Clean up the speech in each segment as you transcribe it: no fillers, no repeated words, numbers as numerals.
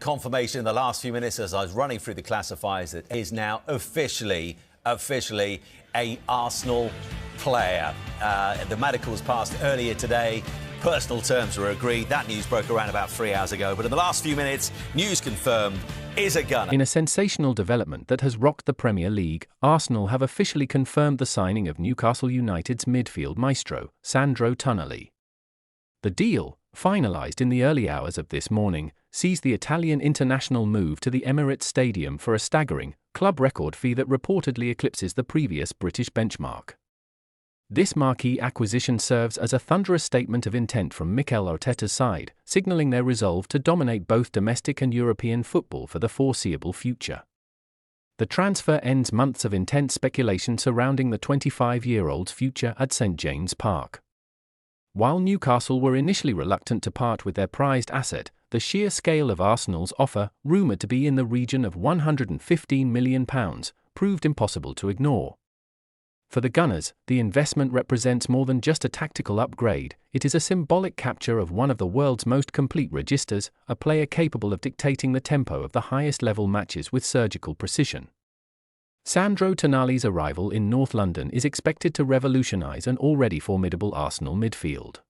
Confirmation in the last few minutes as I was running through the classifiers that is now officially a Arsenal player. The medicals passed earlier today. Personal terms were agreed. That news broke around about 3 hours ago. But in the last few minutes, news confirmed, is a gunner. In a sensational development that has rocked the Premier League, Arsenal have officially confirmed the signing of Newcastle United's midfield maestro, Sandro Tonali. The deal, finalised in the early hours of this morning, sees the Italian international move to the Emirates Stadium for a staggering, club record fee that reportedly eclipses the previous British benchmark. This marquee acquisition serves as a thunderous statement of intent from Mikel Arteta's side, signalling their resolve to dominate both domestic and European football for the foreseeable future. The transfer ends months of intense speculation surrounding the 25-year-old's future at St James Park. While Newcastle were initially reluctant to part with their prized asset, the sheer scale of Arsenal's offer, rumoured to be in the region of £115 million, proved impossible to ignore. For the Gunners, the investment represents more than just a tactical upgrade. It is a symbolic capture of one of the world's most complete registas, a player capable of dictating the tempo of the highest-level matches with surgical precision. Sandro Tonali's arrival in North London is expected to revolutionise an already formidable Arsenal midfield.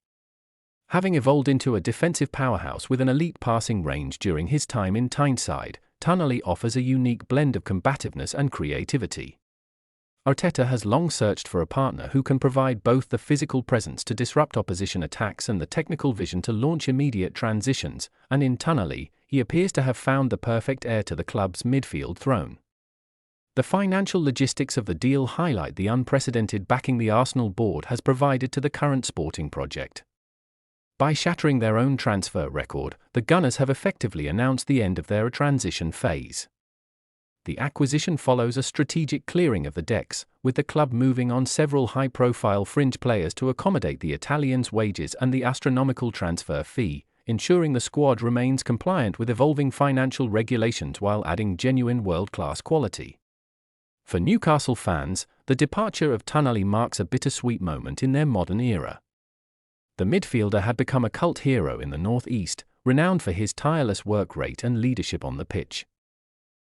Having evolved into a defensive powerhouse with an elite passing range during his time in Tyneside, Tonali offers a unique blend of combativeness and creativity. Arteta has long searched for a partner who can provide both the physical presence to disrupt opposition attacks and the technical vision to launch immediate transitions, and in Tonali, he appears to have found the perfect heir to the club's midfield throne. The financial logistics of the deal highlight the unprecedented backing the Arsenal board has provided to the current sporting project. By shattering their own transfer record, the Gunners have effectively announced the end of their transition phase. The acquisition follows a strategic clearing of the decks, with the club moving on several high-profile fringe players to accommodate the Italians' wages and the astronomical transfer fee, ensuring the squad remains compliant with evolving financial regulations while adding genuine world-class quality. For Newcastle fans, the departure of Tonali marks a bittersweet moment in their modern era. The midfielder had become a cult hero in the North East, renowned for his tireless work rate and leadership on the pitch.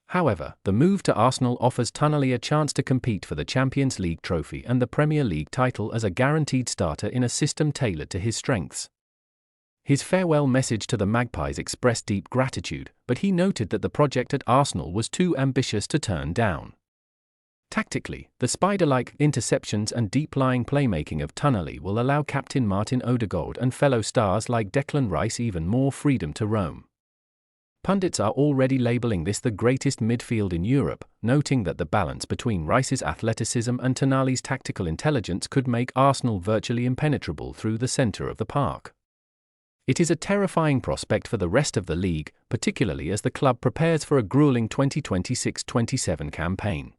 However, the move to Arsenal offers Tonali a chance to compete for the Champions League trophy and the Premier League title as a guaranteed starter in a system tailored to his strengths. His farewell message to the Magpies expressed deep gratitude, but he noted that the project at Arsenal was too ambitious to turn down. Tactically, the spider-like interceptions and deep-lying playmaking of Tonali will allow captain Martin Ødegaard and fellow stars like Declan Rice even more freedom to roam. Pundits are already labelling this the greatest midfield in Europe, noting that the balance between Rice's athleticism and Tonali's tactical intelligence could make Arsenal virtually impenetrable through the centre of the park. It is a terrifying prospect for the rest of the league, particularly as the club prepares for a gruelling 2026-27 campaign.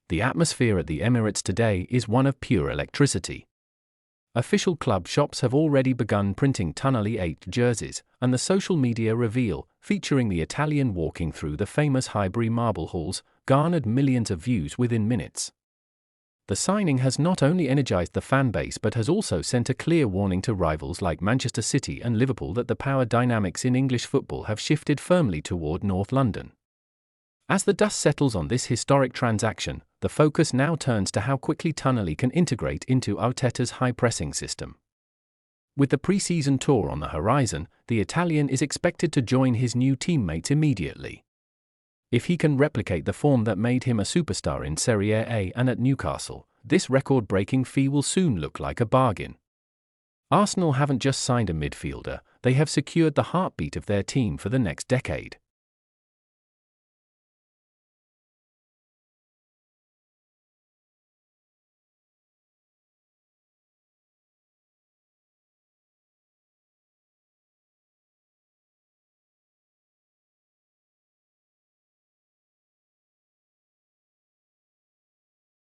The atmosphere at the Emirates today is one of pure electricity. Official club shops have already begun printing Tonali 8 jerseys, and the social media reveal, featuring the Italian walking through the famous Highbury marble halls, garnered millions of views within minutes. The signing has not only energised the fan base but has also sent a clear warning to rivals like Manchester City and Liverpool that the power dynamics in English football have shifted firmly toward North London. As the dust settles on this historic transaction, the focus now turns to how quickly Tonali can integrate into Arteta's high-pressing system. With the pre-season tour on the horizon, the Italian is expected to join his new teammates immediately. If he can replicate the form that made him a superstar in Serie A and at Newcastle, this record-breaking fee will soon look like a bargain. Arsenal haven't just signed a midfielder, they have secured the heartbeat of their team for the next decade.